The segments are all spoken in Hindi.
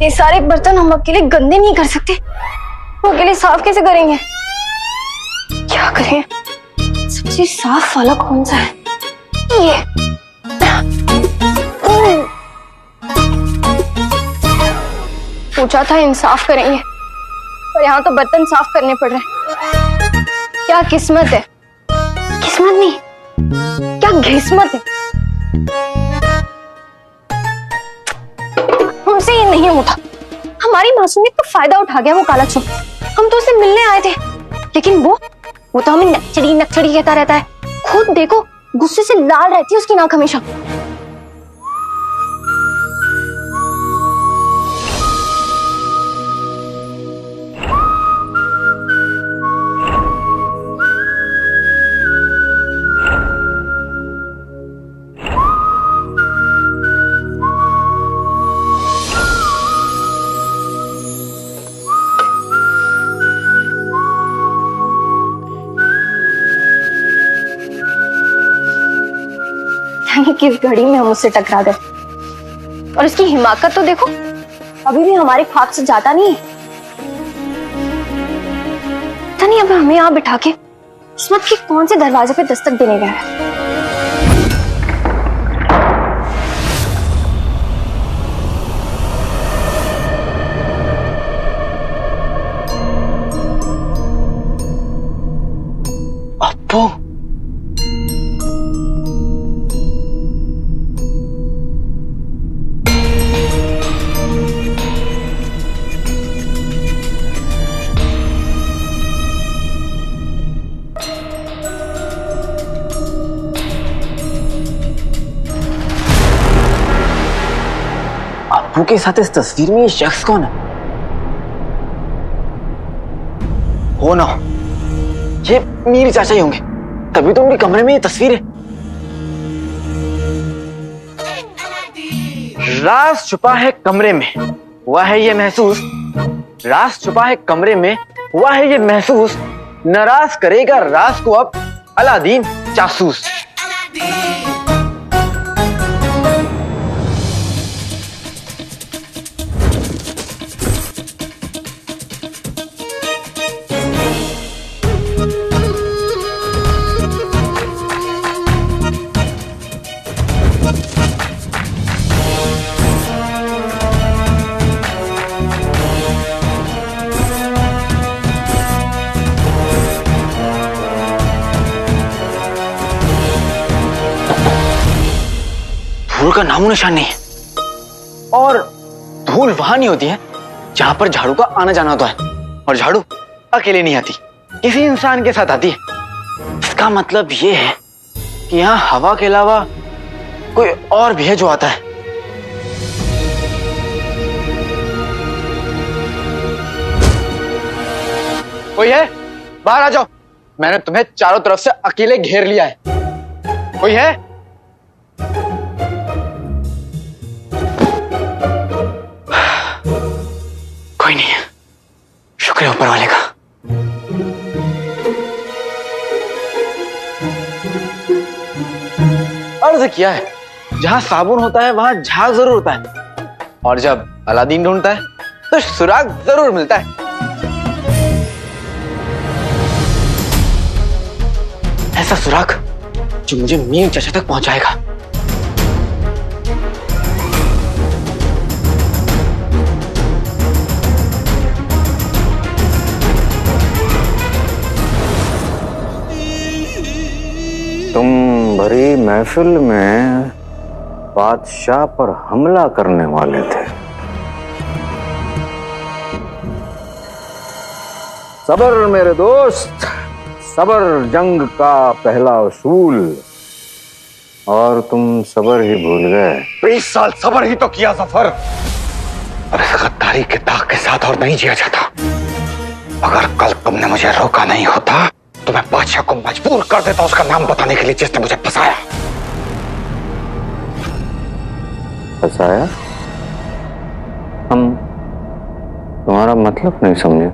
ये सारे बर्तन हम अकेले गंदे नहीं कर सकते, वो अकेले साफ कैसे करेंगे? क्या करें? सबसे साफ वाला कौन सा है? ये पूछा था इंसाफ करेंगे, पर यहाँ तो बर्तन साफ करने पड़ रहे हैं। क्या किस्मत है? किस्मत नहीं, क्या घिस्मत है। हमसे ये नहीं होता। हमारी मासूमियत का फायदा उठा गया वो काला चुप। हम तो उससे मिलने आए थे, लेकिन वो तो हमें नक्चड़ी नक्चड़ी कहता रहता है। खुद देखो, गुस्से से लाल रहती है उसकी नाक हमेशा। किस घड़ी में हम उससे टकरा गए। और उसकी हिमाकत तो देखो, अभी भी हमारे ख्वाब से ज्यादा नहीं है। पता नहीं अब हमें यहाँ बिठा के किस्मत के कौन से दरवाजे पे दस्तक देने गया है। अप्पू, अप्पू के साथ इस तस्वीर में ये शख्स कौन है? हो ना, ये मीर चाचा ही होंगे, तभी तो उनके कमरे में ये तस्वीर है। राज छुपा है कमरे में, हुआ है ये महसूस। राज छुपा है कमरे में, हुआ है ये महसूस। नाराज करेगा राज को अब अलादीन जासूस। धूल का नामो निशान नहीं है, और धूल वहां नहीं होती है जहां पर झाड़ू का आना जाना होता है। और झाड़ू अकेले नहीं आती, किसी इंसान के साथ आती है। इसका मतलब ये है कि यहाँ हवा के अलावा कोई और भी है जो आता है। कोई है? बाहर आ जाओ, मैंने तुम्हें चारों तरफ से अकेले घेर लिया है। कोई है? कोई नहीं है, शुक्र है ऊपर वाले का। अर्ज किया है, जहां साबुन होता है वहां झाग जरूर होता है, और जब अलादीन ढूंढता है तो सुराग जरूर मिलता है। ऐसा सुराग जो मुझे मीर चाचा तक पहुंचाएगा। तुम भरी महफिल में बादशाह पर हमला करने वाले थे। सबर मेरे दोस्त, सबर जंग का पहला उसूल, और तुम सबर ही भूल गए। 20 साल सबर ही तो किया जफर, और इस गद्दारी के दाग के साथ और नहीं जिया जाता। अगर कल तुमने मुझे रोका नहीं होता तो मैं बादशाह को मजबूर कर देता उसका नाम बताने के लिए जिसने मुझे फंसाया। फंसाया? हम तुम्हारा मतलब नहीं समझे।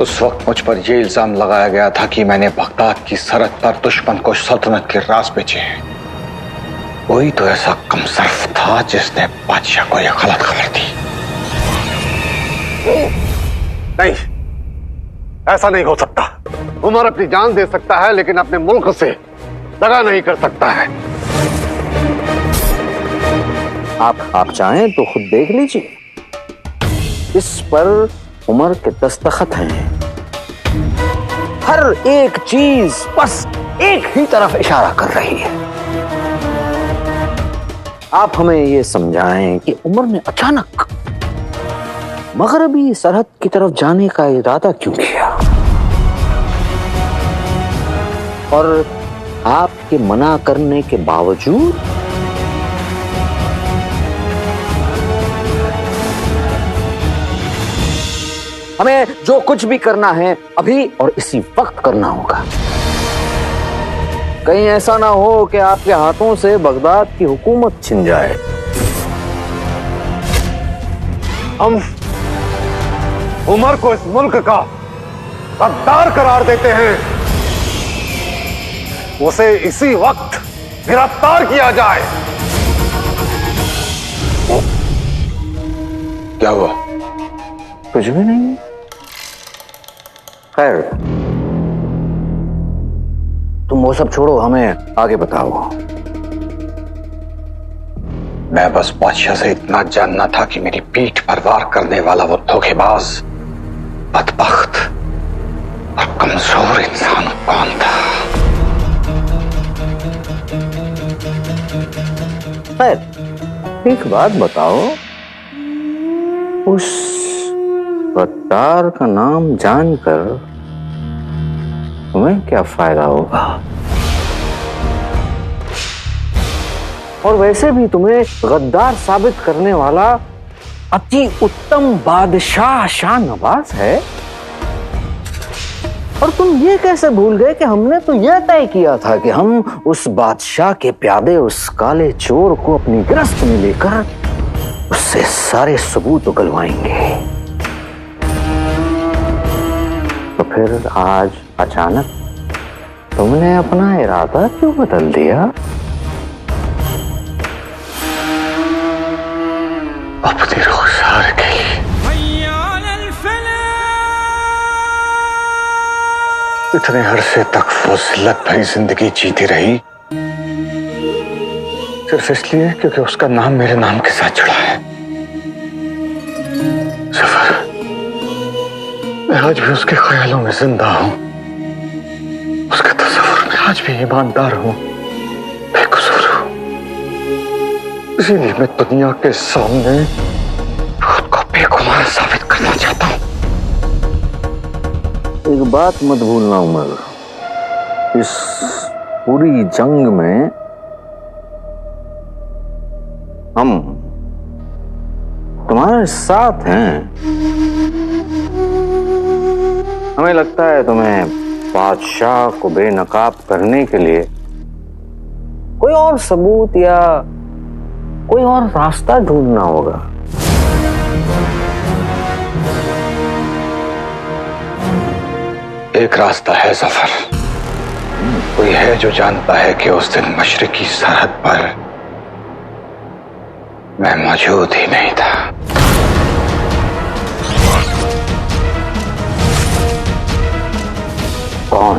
उस वक्त मुझ पर यह इल्जाम लगाया गया था कि मैंने बगदाद की सरहद पर दुश्मन को सल्तनत के राज बेचे हैं। कोई तो ऐसा कमसर्फ था जिसने बादशाह को यह गलत खबर दी। नहीं, ऐसा नहीं हो सकता। उमर अपनी जान दे सकता है लेकिन अपने मुल्क से दगा नहीं कर सकता है। आप चाहें तो खुद देख लीजिए, इस पर उमर के दस्तखत हैं। हर एक चीज बस एक ही तरफ इशारा कर रही है। आप हमें ये समझाएं कि उमर ने अचानक मगरबी सरहद की तरफ जाने का इरादा क्यों किया, और आपके मना करने के बावजूद हमें जो कुछ भी करना है अभी और इसी वक्त करना होगा। कहीं ऐसा ना हो कि आपके हाथों से बगदाद की हुकूमत छिन जाए। हम उमर को इस मुल्क का गद्दार करार देते हैं। उसे इसी वक्त गिरफ्तार किया जाए। क्या हुआ? कुछ भी नहीं। खैर, तुम वो सब छोड़ो, हमें आगे बताओ। मैं बस बादशाह से इतना जानना था कि मेरी पीठ पर वार करने वाला वो धोखेबाज, बदबख्त और कमजोर इंसान कौन था। खैर, एक बात बताओ, उस गद्दार का नाम जानकर तुम्हें क्या फायदा होगा? और वैसे भी तुम्हें गद्दार साबित करने वाला अति उत्तम बादशाह शाह नवाज है। और तुम ये कैसे भूल गए कि हमने तो यह तय किया था कि हम उस बादशाह के प्यादे उस काले चोर को अपनी गिरफ्त में लेकर उससे सारे सबूत उगलवाएंगे। तो फिर आज अचानक तुमने अपना इरादा क्यों बदल दिया? अपनी रुखसार के लिए इतने अरसे तक वो जिल्लत भरी जिंदगी जीती रही, सिर्फ इसलिए क्योंकि उसका नाम मेरे नाम के साथ जुड़ा है। सफर, मैं आज भी उसके ख्यालों में जिंदा हूं, उसके तस्वुर में आज भी ईमानदार हूं, बेकसूर हूं। इसीलिए मैं दुनिया के सामने खुद को बेगुनाह साबित करना चाहता हूं। एक बात मत भूलना उमर, इस पूरी जंग में हम तुम्हारे साथ हैं। हमें लगता है तुम्हें बादशाह को बेनकाब करने के लिए कोई और सबूत या कोई और रास्ता ढूंढना होगा। एक रास्ता है सफर। कोई है जो जानता है कि उस दिन मशरिकी सरहद पर मैं मौजूद ही नहीं था। कौन?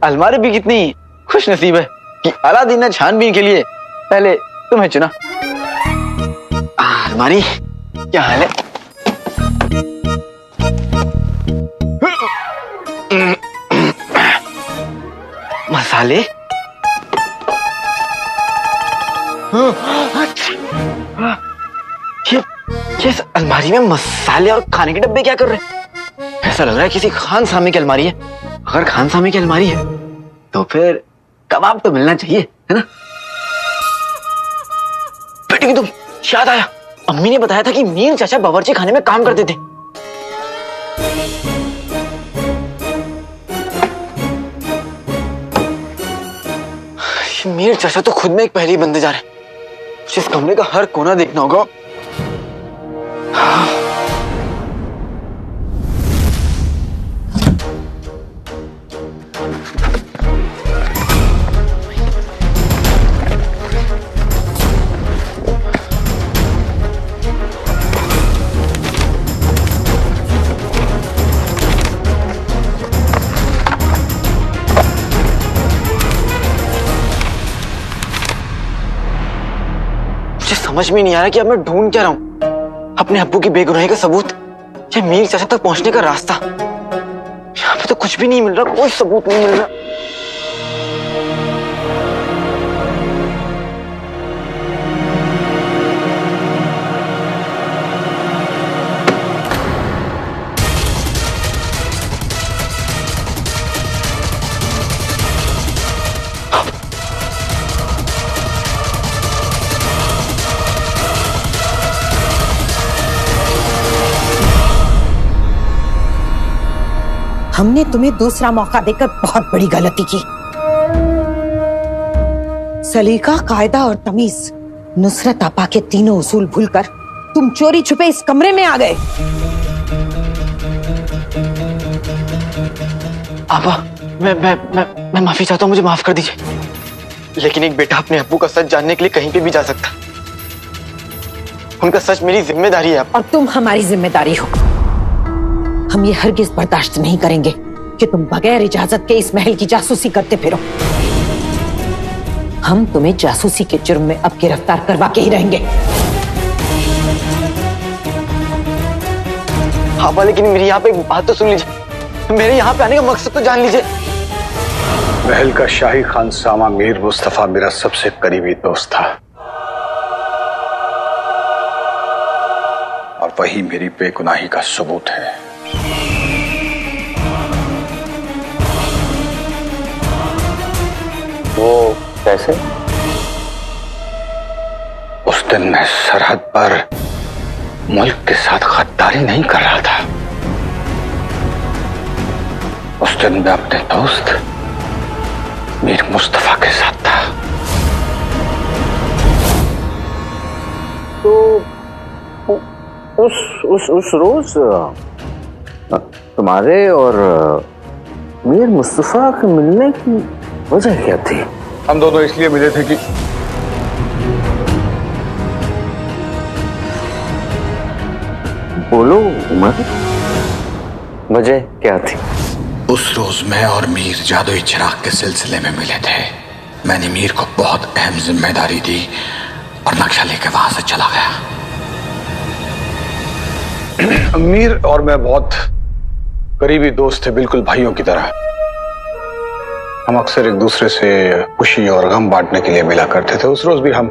अलमारी भी कितनी खुश नसीब है कि अलादीन ने छानबीन के लिए पहले तुम्हें चुना। अलमारी, क्या हाल है? मसाले, ये इस अलमारी में मसाले और खाने के डब्बे क्या कर रहे हैं? ऐसा लग रहा है किसी खान सामे की अलमारी है। अगर खान सामे की अलमारी है तो फिर कबाब तो मिलना चाहिए, है ना? बेटे की तुम याद आया, अम्मी ने बताया था कि मीर चाचा बावर्ची खाने में काम करते थे। मीर चाचा तो खुद में एक पहली बंदे जा रहे हैं। इस कमरे का हर कोना देखना होगा। समझ में नहीं आ रहा कि अब मैं ढूंढ क्या रहा हूँ, अपने अब्बू की बेगुनाही का सबूत या मीर चाचा तक पहुंचने का रास्ता। यहाँ पे तो कुछ भी नहीं मिल रहा, कोई सबूत नहीं मिल रहा। हमने तुम्हें दूसरा मौका देकर बहुत बड़ी गलती की। सलीका, कायदा और तमीज, नुसरत आपा के तीनों उसूल भूलकर तुम चोरी छुपे इस कमरे में आ गए। आपा, मैं माफी चाहता हूँ, मुझे माफ कर दीजिए। लेकिन एक बेटा अपने अब्बू का सच जानने के लिए कहीं पे भी जा सकता। उनका सच मेरी जिम्मेदारी है। आप और तुम हमारी जिम्मेदारी हो। हम ये हरगिज बर्दाश्त नहीं करेंगे कि तुम बगैर इजाजत के इस महल की जासूसी करते फिरो। हम तुम्हें जासूसी के जुर्म में अब गिरफ्तार करवा के ही रहेंगे। हाँ, लेकिन मेरी यहाँ पे एक बात तो सुन लीजिए। मेरे यहाँ पे आने का मकसद तो जान लीजिए। महल का शाही खानसामा मीर मुस्तफा मेरा सबसे करीबी दोस्त था और वही मेरी बेगुनाही का सबूत है। वो कैसे? उस दिन मैं सरहद पर मुल्क के साथ गद्दारी नहीं कर रहा था। उस दिन मैं अपने दोस्त मीर मुस्तफा के साथ था। तो उस रोज तुम्हारे और मीर मुस्तफा के मिलने की वजह क्या थी? हम दोनों इसलिए मिले थे कि बोलो उमर, वजह क्या थी? उस रोज मैं और मीर जादुई चिराग के सिलसिले में मिले थे। मैंने मीर को बहुत अहम जिम्मेदारी दी और नक्शा लेके वहां से चला गया। मीर और मैं बहुत करीबी दोस्त थे, बिल्कुल भाइयों की तरह। हम अक्सर एक दूसरे से खुशी और गम बांटने के लिए मिला करते थे। उस रोज भी हम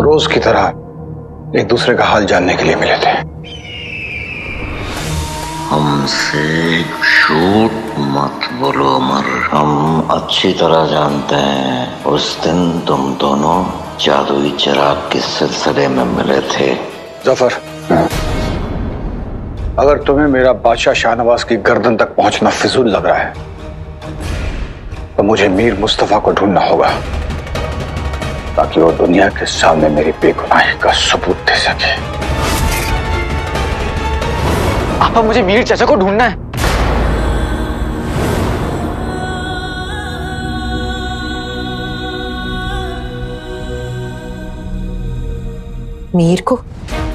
रोज की तरह एक दूसरे का हाल जानने के लिए मिले थे। हमसे झूठ मत बोलो उमर, हम अच्छी तरह जानते हैं उस दिन तुम दोनों जादुई चिराग के सिलसिले में मिले थे। जफर, अगर तुम्हें मेरा बादशाह शाहनवाज की गर्दन तक पहुंचना फिजूल लग रहा है तो मुझे मीर मुस्तफा को ढूंढना होगा ताकि वो दुनिया के सामने मेरी बेगुनाही का सबूत दे सके। आपा, मुझे मीर चाचा को ढूंढना है। मीर को?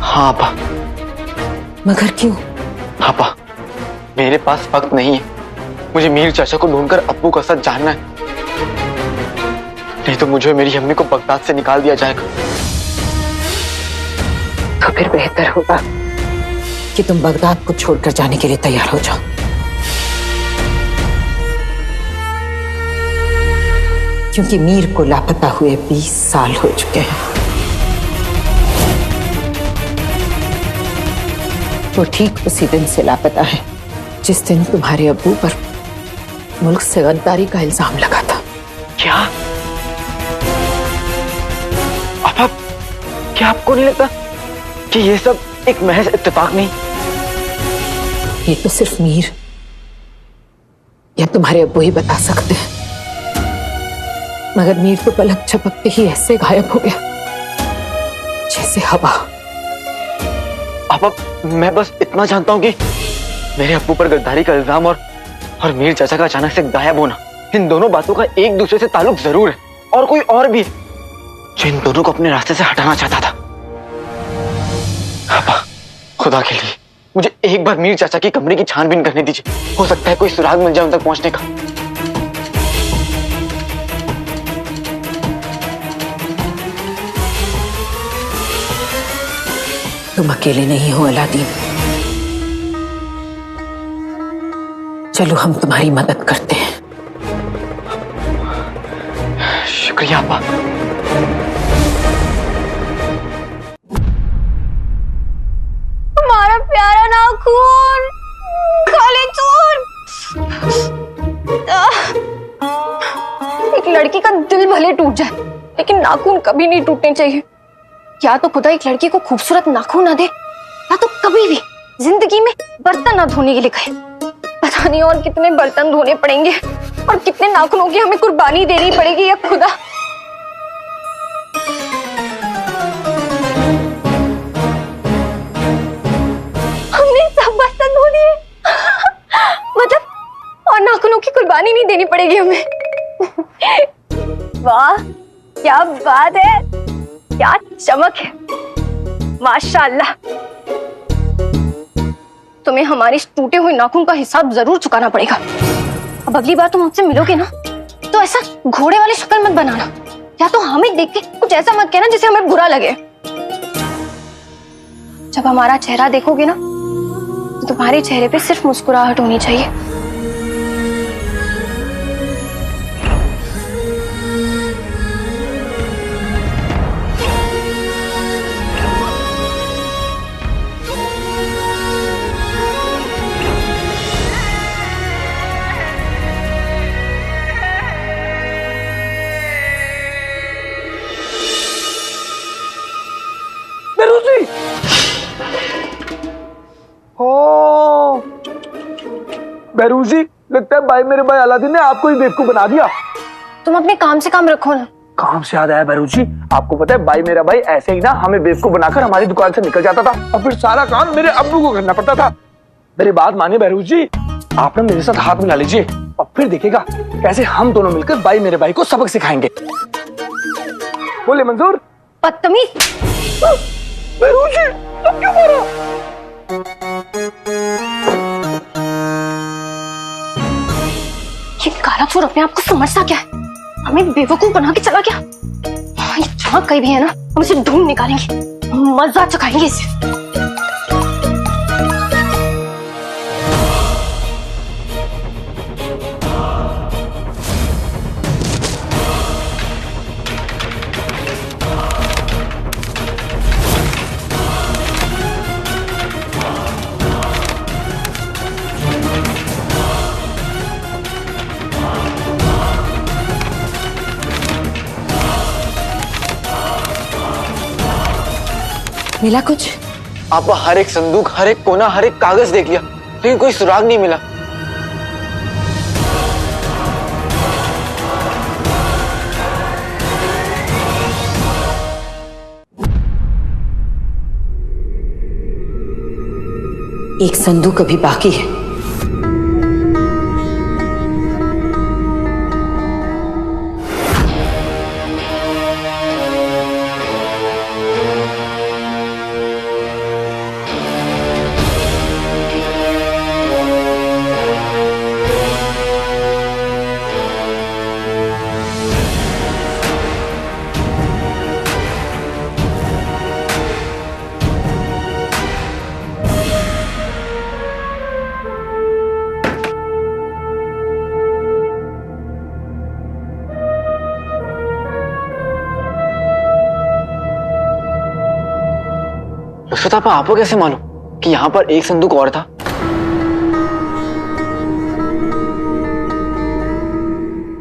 हाँ आपा। मगर क्यों? आपा, मेरे पास वक्त नहीं है। मुझे मीर चाचा को ढूंढकर अब्बू का सच जानना है, नहीं तो मुझे मेरी अम्मी को बगदाद से निकाल दिया जाएगा। तो फिर बेहतर होगा कि तुम बगदाद को छोड़कर जाने के लिए तैयार हो जाओ। क्योंकि मीर को लापता हुए 20 साल हो चुके हैं। वो ठीक उसी दिन से लापता है जिस दिन तुम्हारे अब्बू पर मुल्क से गद्दारी का इल्जाम लगा था। क्या? आपा, क्या आपको नहीं लगता कि ये सब एक महज इत्तेफाक नहीं? ये तो सिर्फ मीर या तुम्हारे अब्बू ही बता सकते हैं। मगर मीर तो पलक झपकते ही ऐसे गायब हो गया जैसे हवा। आपा, मैं बस इतना जानता हूं कि मेरे अब्बू पर गद्दारी का इल्जाम और मीर चाचा का अचानक से गायब होना, इन दोनों बातों का एक दूसरे से ताल्लुक जरूर है। और कोई और भी है जो इन दोनों को अपने रास्ते से हटाना चाहता था। आपा, खुदा के लिए मुझे एक बार मीर चाचा की कमरे की छानबीन करने दीजिए। हो सकता है कोई सुराग मिल जाए उन तक पहुंचने का। तुम अकेले नहीं हो अलादीन। चलो हम तुम्हारी मदद करते हैं। शुक्रिया अब्बा। हमारा प्यारा नाखून काले चोर। एक लड़की का दिल भले टूट जाए लेकिन नाखून कभी नहीं टूटने चाहिए। या तो खुदा एक लड़की को खूबसूरत नाखून ना दे या तो कभी भी जिंदगी में बर्तन ना धोने के लिए कहे। पता नहीं और कितने बर्तन धोने पड़ेंगे और कितने नाखूनों की हमें कुर्बानी देनी पड़ेगी या खुदा। हमने सब बर्तन धो दिए मतलब और नाखूनों की कुर्बानी नहीं देनी पड़ेगी हमें। वाह क्या बात है, क्या चमक है, माशाल्लाह। तुम्हें हमारी इस टूटे हुए नाखून का हिसाब जरूर चुकाना पड़ेगा। अब अगली बार तुम मुझसे मिलोगे ना तो ऐसा घोड़े वाली शक्ल मत बनाना, या तो हमें देख के कुछ ऐसा मत कहना जिसे हमें बुरा लगे। जब हमारा चेहरा देखोगे ना तो तुम्हारे चेहरे पे सिर्फ मुस्कुराहट होनी चाहिए। बहरूजी, लगता है भाई मेरे भाई अलादीन ने आपको ही बेवकूफ बना दिया। तुम अपने काम से काम रखो ना। काम से याद आया बहरूजी, आपको पता है भाई मेरा भाई ऐसे ही ना हमें बेवकूफ बनाकर हमारी दुकान से निकल जाता था और फिर सारा काम मेरे अब्बू को करना पड़ता था। मेरी बात मानिए बहरूजी, आप ना मेरे साथ हाथ मिला लीजिए और फिर देखिएगा कैसे हम दोनों मिलकर भाई मेरे भाई को सबक सिखाएंगे। बोले मंजूर? बदतमीज। बहरूजी तुम क्यों मारा? ये काला चोर अपने आप को समझता क्या है, हमें बेवकूफ बना के चला गया। ये जहाँ कहीं भी है ना हम इसे ढूंढ निकालेंगे, मजा चखाएंगे इसे। मिला कुछ? आप हर एक संदूक, हर एक कोना, हर एक कागज देख लिया लेकिन कोई सुराग नहीं मिला। एक संदूक अभी बाकी है। नुसरत आपको कैसे मालूम कि यहाँ पर एक संदूक और था?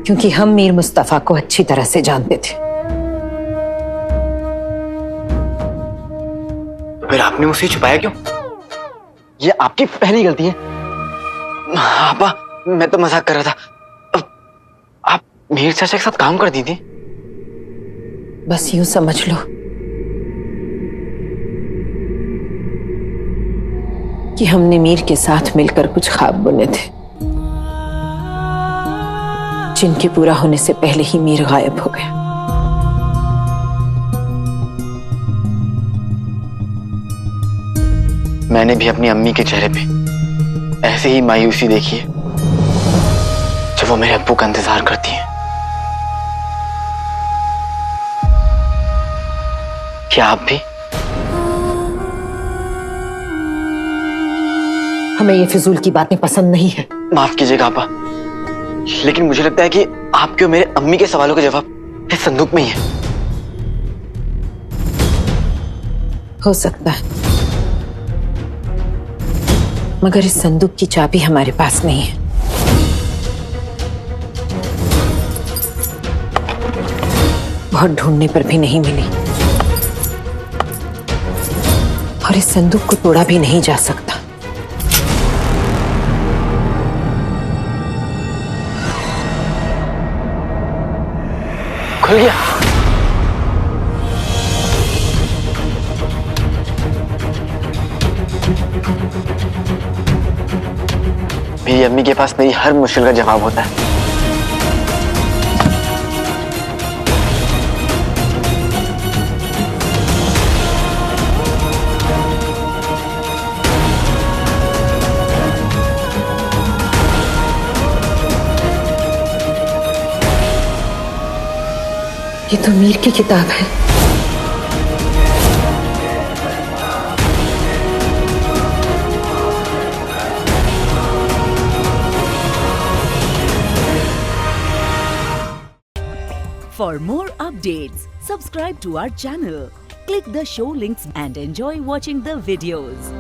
क्योंकि हम मीर मुस्तफा को अच्छी तरह से जानते थे। फिर आपने मुझसे छुपाया क्यों? ये आपकी पहली गलती है। आपा, मैं तो मजाक कर रहा था। आप मीर चाचा के साथ काम कर दी थी? बस यूं समझ लो कि हमने मीर के साथ मिलकर कुछ ख्वाब बुने थे जिनके पूरा होने से पहले ही मीर गायब हो गया। मैंने भी अपनी अम्मी के चेहरे पे ऐसे ही मायूसी देखी है जब वो मेरे अब्बू का इंतजार करती है। क्या आप भी हमें ये फिजूल की बातें पसंद नहीं है। माफ कीजिएगा आपा, लेकिन मुझे लगता है कि आपके और मेरे अम्मी के सवालों का जवाब इस संदूक में ही है। हो सकता है, मगर इस संदूक की चाबी हमारे पास नहीं है। बहुत ढूंढने पर भी नहीं मिली, और इस संदूक को तोड़ा भी नहीं जा सकता। खुल गया। मेरी अम्मी के पास मेरी हर मुश्किल का जवाब होता है। ये तो मीर की किताब है। For more updates, subscribe to our channel, click the show links and enjoy watching the videos.